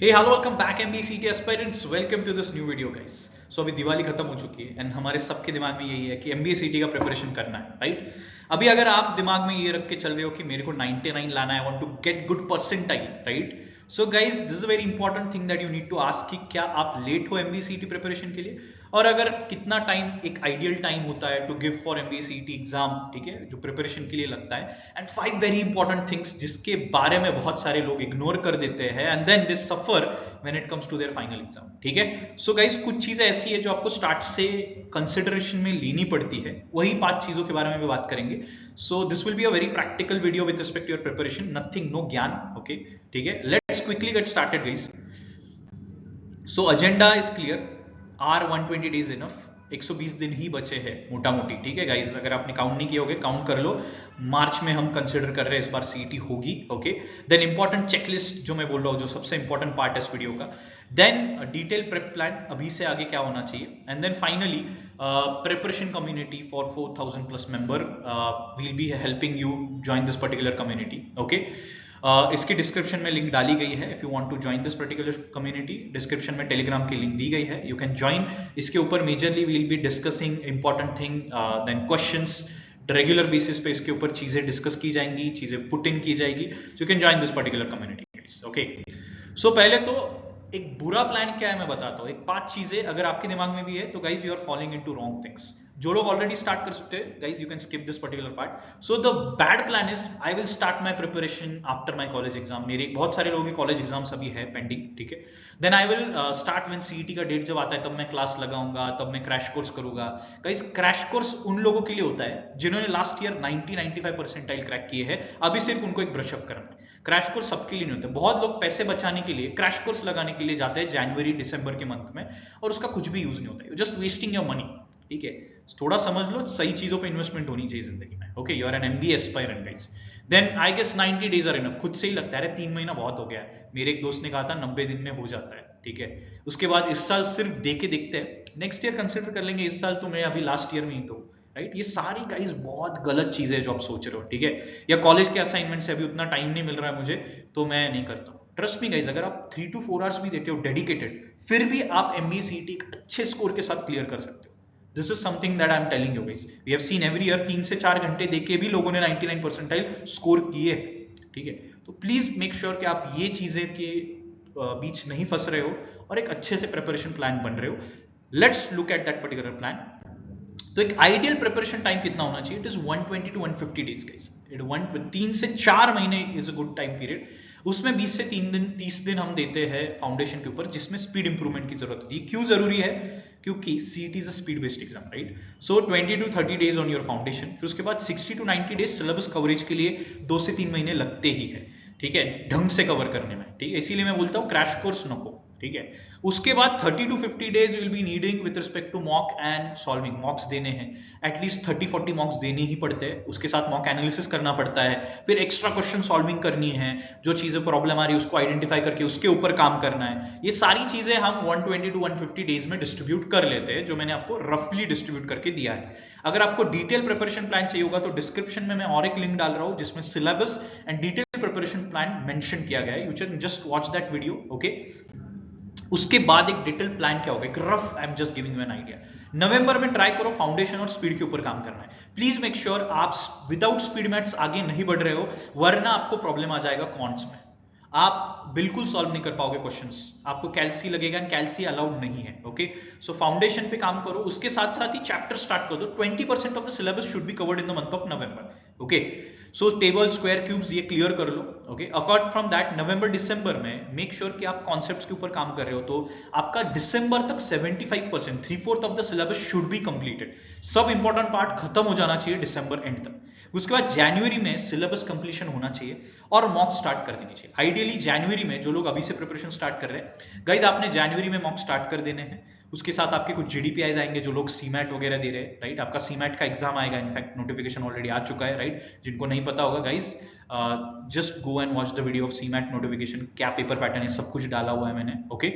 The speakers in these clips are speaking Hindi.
Hey hello welcome back MBCT aspirants, welcome to this new video guys. So अभी दिवाली खत्म हो चुकी है एंड हमारे सबके दिमाग में यही है कि एमबीसीटी का प्रिपरेशन करना है, राइट। अभी अगर आप दिमाग में ये रख के चल रहे हो कि मेरे को 99 लाना है, I want to get good percentile, right. So guys, this is a very important thing that you need to ask कि क्या आप लेट हो एमबीसीटी प्रिपरेशन के लिए, और अगर कितना टाइम एक आइडियल टाइम होता है टू गिव फॉर एमबीसीटी एग्जाम, ठीक है, जो प्रिपरेशन के लिए लगता है। एंड 5 वेरी इंपॉर्टेंट थिंग्स जिसके बारे में बहुत सारे लोग इग्नोर कर देते हैं and then they suffer when it comes to their final exam, ठीक है। सो गाइस, कुछ चीजें ऐसी है जो आपको स्टार्ट से कंसिडरेशन में लेनी पड़ती है, वही 5 चीजों के बारे में भी बात करेंगे। So this will be a very practical video with respect to your preparation, nothing, no gyan, okay, ठीक है। Let's quickly get started guys. So agenda is clear, are 120 days enough, 120 दिन ही बचे हैं मोटा मोटी, ठीक है गाइस। अगर आपने काउंट नहीं किए होगे, काउंट कर लो। मार्च में हम कंसिडर कर रहे हैं इस बार सीईटी होगी, ओके। देन इंपॉर्टेंट चेकलिस्ट जो मैं बोल रहा हूँ, जो सबसे इंपॉर्टेंट पार्ट है इस वीडियो का। देन डिटेल प्रेप प्लान, अभी से आगे क्या होना चाहिए। And then finally preparation community for 4000 plus member will be helping you join this particular community, okay. इसकी डिस्क्रिप्शन में लिंक डाली गई है। If you want to join this particular community, description में टेलीग्राम की लिंक दी गई है, यू कैन ज्वाइन। इसके ऊपर majorly we will be discussing important thing, then questions, regular basis पे इसके ऊपर चीजें डिस्कस की जाएंगी, चीजें पुट इन की जाएगी। So you can join this particular community, okay. So पहले तो एक बुरा प्लान क्या है मैं बताता हूँ। एक 5 चीजें अगर आपके दिमाग में भी है तो guys you are following into wrong things. जो लोग ऑलरेडी स्टार्ट कर सकते हैं guys, you can skip this particular part. So the bad plan is I will start my preparation after my college exam. मेरे बहुत सारे लोगों के कॉलेज एग्जाम्स अभी है पेंडिंग, ठीक है। Then I will start when CET का डेट जब आता है तब मैं क्लास लगाऊंगा, तब मैं क्रैश कोर्स करूंगा। गाइज क्रैश कोर्स उन लोगों के लिए होता है जिन्होंने लास्ट ईयर 90-95 परसेंटाइल क्रैक किए हैं, अभी सिर्फ उनको एक ब्रशअप करना है। क्रैश कोर्स सबके लिए नहीं होता। बहुत लोग पैसे बचाने के लिए क्रैश कोर्स लगाने के लिए जाते हैं जनवरी दिसंबर के मंथ में, और उसका कुछ भी यूज नहीं होता है, जस्ट वेस्टिंग योर मनी, ठीक है। थोड़ा समझ लो, सही चीजों पे इन्वेस्टमेंट होनी चाहिए जिंदगी में, okay. You are an MBA aspirant guys. Then I guess 90 days are enough. खुद से ही लगता है अरे 3 महीना बहुत हो गया है। मेरे एक दोस्त ने कहा था 90 दिन में हो जाता है, ठीक है। उसके बाद इस साल सिर्फ देखे देखते हैं, नेक्स्ट ईयर कंसिडर कर लेंगे। इस साल तो मैं अभी लास्ट ईयर में ही तो, राइट। ये सारी गाइस बहुत गलत चीजें जो आप सोच रहे हो, ठीक है। या कॉलेज के असाइनमेंट से अभी उतना टाइम नहीं मिल रहा है मुझे, तो मैं नहीं करता हूँ। ट्रस्ट मी गाइस, अगर आप 3 to 4 आवर्स भी देते हो डेडिकेटेड, फिर भी आप एमबीए सीईटी एक अच्छे स्कोर के साथ क्लियर कर सकते हो। This is something that I am telling you guys. We have seen every year 3 से 4 घंटे देके भी लोगों ने 99 परसेंटाइल स्कोर किए, ठीक है। तो प्लीज मेक श्योर कि आप ये चीजें के बीच नहीं फंस रहे हो और एक अच्छे से प्रिपरेशन प्लान बन रहे हो। Let's look at that particular plan. तो एक आइडियल प्रिपरेशन टाइम कितना होना चाहिए? It is 120 to 150 days guys. 3 से 4 महीने is a good time period. उसमें 20 से 3 दिन 30 दिन हम देते हैं फाउंडेशन के ऊपर, जिसमें स्पीड इंप्रूवमेंट की जरूरत होती है। क्यों जरूरी है? क्योंकि CET is a speed based exam, right. So 20 to 30 days on your foundation, फिर उसके बाद 60 to 90 डेज सिलेबस कवरेज के लिए 2 से 3 महीने लगते ही है, ठीक है, ढंग से कवर करने में, ठीक है। इसीलिए मैं बोलता हूँ क्रैश कोर्स नको, ठीक है। उसके बाद 30 to 50 days will be needing with respect to mock and solving. Mocks देने हैं, एटलीस्ट 30-40 मॉक्स देने ही पड़ते हैं। उसके साथ मॉक एनालिसिस करना पड़ता है, फिर एक्स्ट्रा क्वेश्चन सॉल्विंग करनी है, जो चीजें प्रॉब्लम आ रही है उसको आइडेंटिफाई करके उसके ऊपर काम करना है। ये सारी चीजें हम 120 to 150 डेज में डिस्ट्रीब्यूट कर लेते हैं, जो मैंने आपको रफली डिस्ट्रीब्यूट करके दिया है। अगर आपको डिटेल प्रिपरेशन प्लान चाहिए होगा तो डिस्क्रिप्शन में मैं और एक लिंक डाल रहा हूं जिसमें syllabus and detail preparation plan mention किया गया है। You can just watch that video, okay. उसके बाद एक डिटेल प्लान क्या होगा, एक rough, I am just giving you an idea. नवंबर में ट्राई करो फाउंडेशन और स्पीड के ऊपर काम करना है। प्लीज मेक श्योर आप विदाउट स्पीड मैथ्स आगे नहीं बढ़ रहे हो, वरना आपको प्रॉब्लम आ जाएगा कॉन्ट्स में। आप बिल्कुल सॉल्व नहीं कर पाओगे क्वेश्चंस, आपको कैल्सी लगेगा, एंड कैल्सी अलाउड नहीं है, ओके। सो फाउंडेशन पे काम करो, उसके साथ साथ ही चैप्टर स्टार्ट कर दो। 20% of the syllabus should be covered in the month of November, okay. So table, square, cubes ये क्लियर कर लो, ओके। अकॉर्ड फ्रॉम दैट नवंबर दिसंबर में मेक श्योर कि आप कॉन्सेप्ट्स के ऊपर काम कर रहे हो, तो आपका दिसंबर तक 75%, 3/4 of the syllabus should be completed. सब इंपॉर्टेंट पार्ट खत्म हो जाना चाहिए दिसंबर एंड तक। उसके बाद जनवरी में सिलेबस कंप्लीशन होना चाहिए और मॉक स्टार्ट कर देनी चाहिए। आइडियली जनवरी में, जो लोग अभी से प्रिपरेशन स्टार्ट कर रहे हैं गाइस, आपने जनवरी में मॉक स्टार्ट कर देने हैं। उसके साथ आपके कुछ जीडीपीआईज आएंगे, जो लोग सीमैट वगैरह दे रहे हैं, राइट। आपका सीमैट का एग्जाम आएगा, इनफैक्ट नोटिफिकेशन ऑलरेडी आ चुका है, राइट। जिनको नहीं पता होगा guys, just go and watch the video of CMAT notification, क्या पेपर पैटर्न है, सब कुछ डाला हुआ है मैंने, ओके।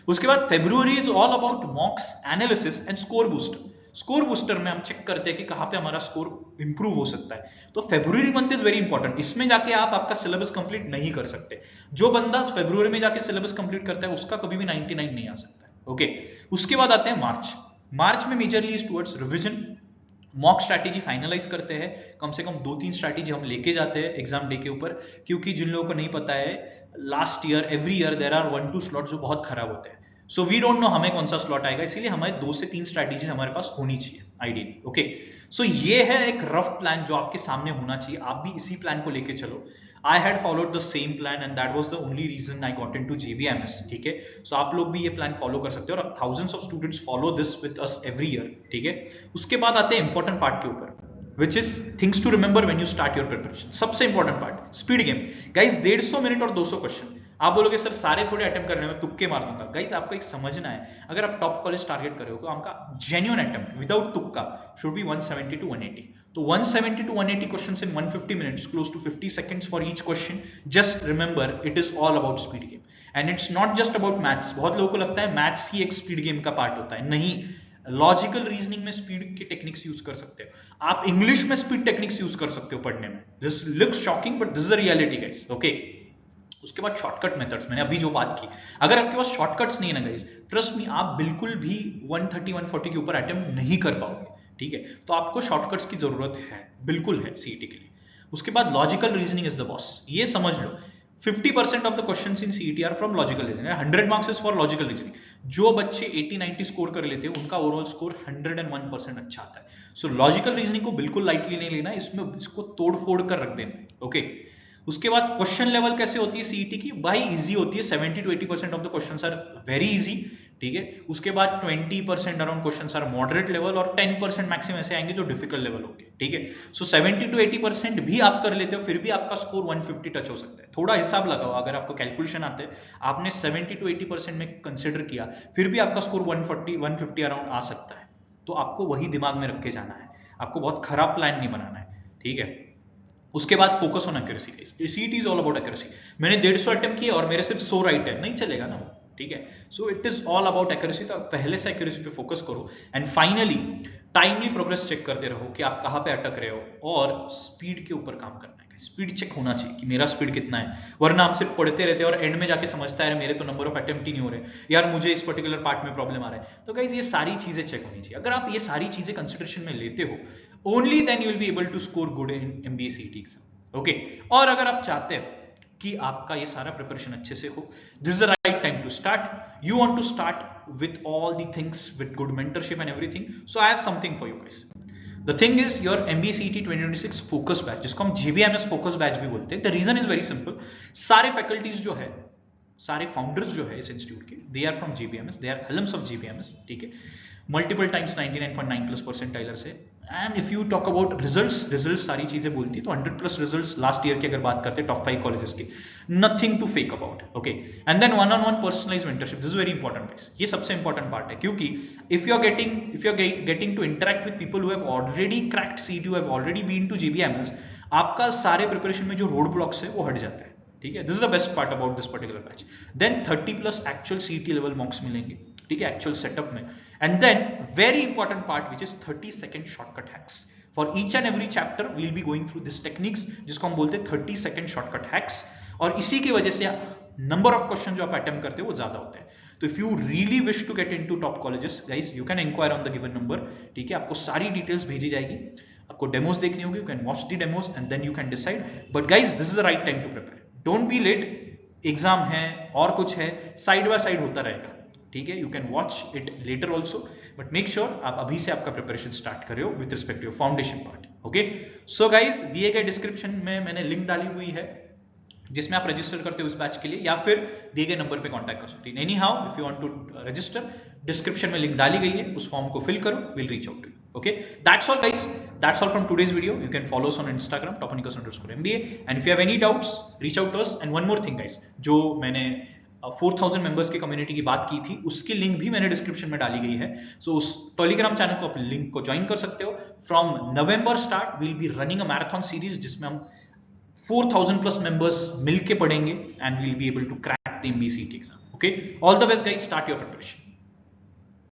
उसके बाद February is all about मॉक्स, analysis and score boost. Score booster में हम चेक करते हैं कि कहाँ पे हमारा स्कोर इंप्रूव हो सकता है। तो February month is very important, इसमें जाके आप आपका सिलेबस कंप्लीट नहीं कर सकते। जो बंदा फेब्रुवरी में जाके सिलेबस कंप्लीट करता है उसका कभी भी 99 नहीं आ सकता है। ओके, उसके बाद आते हैं मार्च में majorly is towards revision, mock strategy finalise करते हैं, कम से कम 2-3 स्ट्रैटेजी हम लेके जाते हैं एग्जाम डे के ऊपर, क्योंकि जिन लोगों को नहीं पता है last year every year there are 1-2 slots जो बहुत खराब होते हैं। सो वी डोंट नो हमें कौन सा स्लॉट आएगा, इसीलिए हमारे 2 से 3 स्ट्रैटेजीज हमारे पास होनी चाहिए आइडियली। ओके, सो ये है एक रफ प्लान जो आपके सामने होना चाहिए, आप भी इसी प्लान को लेके चलो। I had followed the same plan and that was the only reason I got into JBMS, ठीक है। सो आप लोग भी ये प्लान फॉलो कर सकते हो और thousands of students follow this with us every year, ठीक है। उसके बाद आते हैं इंपॉर्टेंट पार्ट के ऊपर, which is things to remember when you start your preparation। सबसे important part speed game guys, 150 minute और 200 क्वेश्चन। आप बोलोगे सर सारे थोड़े अटेम्प्ट करने में तुक्के मार दूंगा। गाइस आपको एक समझना है, अगर आप टॉप कॉलेज टारगेट कर रहे हो तो आपका जेन्युइन अटेम्प्ट विदाउट तुक्का शुड बी 170 to 180। तो 170 to 180 questions in 150 minutes, close to 50 seconds for each question. Just remember it is all about speed game and it's not just about maths. बहुत लोगों को लगता है मैथ्स ही एक स्पीड गेम का पार्ट होता है, नहीं। लॉजिकल रीजनिंग में स्पीड के टेक्निक्स यूज कर सकते हो आप, इंग्लिश में स्पीड टेक्निक्स यूज कर सकते हो पढ़ने में। This looks shocking but this is the reality guys. Okay, उसके बाद शॉर्टकट मेथड्स, मैंने अभी जो बात की, अगर आपके पास शॉर्टकट्स नहीं है ना गाइस, ट्रस्ट मी आप बिल्कुल भी 130-140 के ऊपर अटेम्प्ट नहीं कर पाओगे, ठीक है। तो आपको शॉर्टकट्स की जरूरत है, बिल्कुल है सीईटी के लिए। उसके बाद logical reasoning is the boss, ये समझ लो 50% of the questions in CET are from logical reasoning, 100 marks is for logical reasoning. जो बच्चे 80-90 स्कोर कर लेते हैं उनका ओवरऑल स्कोर 101% अच्छा आता है। सो लॉजिकल रीजनिंग को बिल्कुल लाइटली नहीं लेना, इसमें इसको तोड़ फोड़ कर रख देना। ओके, उसके बाद क्वेश्चन लेवल कैसे होती है सीईटी की, भाई इजी होती है, 70 to 80% of the questions are very easy, ठीक है। उसके बाद 20% around questions are moderate level और 10% मैक्सिमम ऐसे आएंगे जो डिफिकल्ट लेवल होंगे, ठीक है। सो 70 to 80% भी आप कर लेते हो फिर भी आपका स्कोर 150 टच हो सकता है। थोड़ा हिसाब लगाओ, अगर आपको कैलकुलेशन आते हैं, आपने 70 to 80% में कंसिडर किया, फिर भी आपका स्कोर 150 अराउंड आ सकता है। तो आपको वही दिमाग में रख के जाना है, आपको बहुत खराब प्लान नहीं बनाना है, ठीक है। उसके बाद focus on accuracy guys, CET is all about accuracy. मैंने 150 अटेम्प्ट किए और मेरे सिर्फ 100 राइट है, नहीं चलेगा ना, ठीक है। So it is all about accuracy, तो पहले से एक्यूरेसी पे फोकस करो and finally timely progress check करते रहो कि आप कहाँ पे अटक रहे हो और स्पीड के ऊपर काम करना है। स्पीड चेक होना चाहिए कि मेरा स्पीड कितना है, वरना हम सिर्फ पढ़ते रहते हैं और एंड में जाके समझता है मेरे तो नंबर ऑफ अटेम्प्ट ही नहीं हो रहे, यार मुझे इस पर्टिकुलर पार्ट में प्रॉब्लम आ रहा है। तो गाइस ये सारी चीजें चेक होनी चाहिए। अगर आप ये सारी चीजें कंसिडरेशन में लेते हो, only then you will be able to score good in MBA CET exam. Okay, और अगर आप चाहते हो कि आपका ये सारा प्रिपरेशन अच्छे से हो, this is the right time to start. You want to start with all the things, with good mentorship and everything, so I have something for you guys. The thing is your MBA CET 2026 focus batch, जिसको हम जेबीएमएस फोकस बैच भी बोलते हैं। The reason is very simple, सारे फैकल्टीज जो है, सारे फाउंडर्स जो है इस इंस्टीट्यूट के, they are from JBMS, they are Elms of JBMS, ठीक है। मल्टीपल टाइम्स 99.9+ परसेंटाइलर से। And if you talk about results सारी चीजें बोलती है, तो 100+ रिजल्ट्स लास्ट ईयर की अगर बात करते हैं टॉप 5 कॉलेजेस की, nothing to fake about. Okay, and then one on one personalised mentorship, this is very important guys, ये सबसे इंपॉर्टेंट पार्ट है, क्योंकि if you are getting to interact with people who have already cracked CET, who have already been to JBMS, आपका सारे प्रिपरेशन में जो रोड ब्लॉक्स है वो हट जाते हैं, ठीक है। This is the best part about this particular batch. Then 30+ actual CET level mocks मिलेंगे, ठीक है, एक्चुअल सेटअप में। And then very important part which is 30-second shortcut hacks. For each and every chapter we will be going through this techniques, जिसको हम बोलते हैं 30-second शॉर्टकट हैक्स, और इसी की वजह से नंबर ऑफ क्वेश्चन जो आप अटेम्प्ट करते हो वो ज्यादा होते हैं। तो if you really wish to get into top colleges guys, you can inquire on the given number, ठीक है। आपको सारी डिटेल्स भेजी जाएगी, आपको डेमोज देखनी होगी, you can watch the demos and then you can decide. But guys this is the right time to prepare, don't be late, exam है और कुछ है, साइड बाय साइड होता रहेगा, ठीक है। You can watch it later also, but make sure आप अभी से आपका प्रिपरेशन स्टार्ट कर रहे हो with respect to your foundation part. Okay, so guys दिए गए डिस्क्रिप्शन में मैंने लिंक डाली हुई है जिसमें आप रजिस्टर करते हो इस बैच के लिए, या फिर दिए गए नंबर पे कांटेक्ट कर सकते हैं। Anyhow if you want to register, description में लिंक डाली गई है, उस फॉर्म को फिल करो, will reach out to you. Okay, that's all guys, that's all from today's video. You can follow us on Instagram topanicus_MBA, and if you have any doubts reach out to us। and one more thing guys, जो मैंने 4000 मेंबर्स की कम्युनिटी की बात की थी, उसकी लिंक भी मैंने डिस्क्रिप्शन में डाली गई है। सो उस टेलीग्राम चैनल को आप लिंक को ज्वाइन कर सकते हो। From November start we will be running a marathon series, जिसमें हम 4000+ मेंबर्स मिलके पढ़ेंगे and we will be able to crack the MBA CET exam. Okay, all the best guys, start your preparation.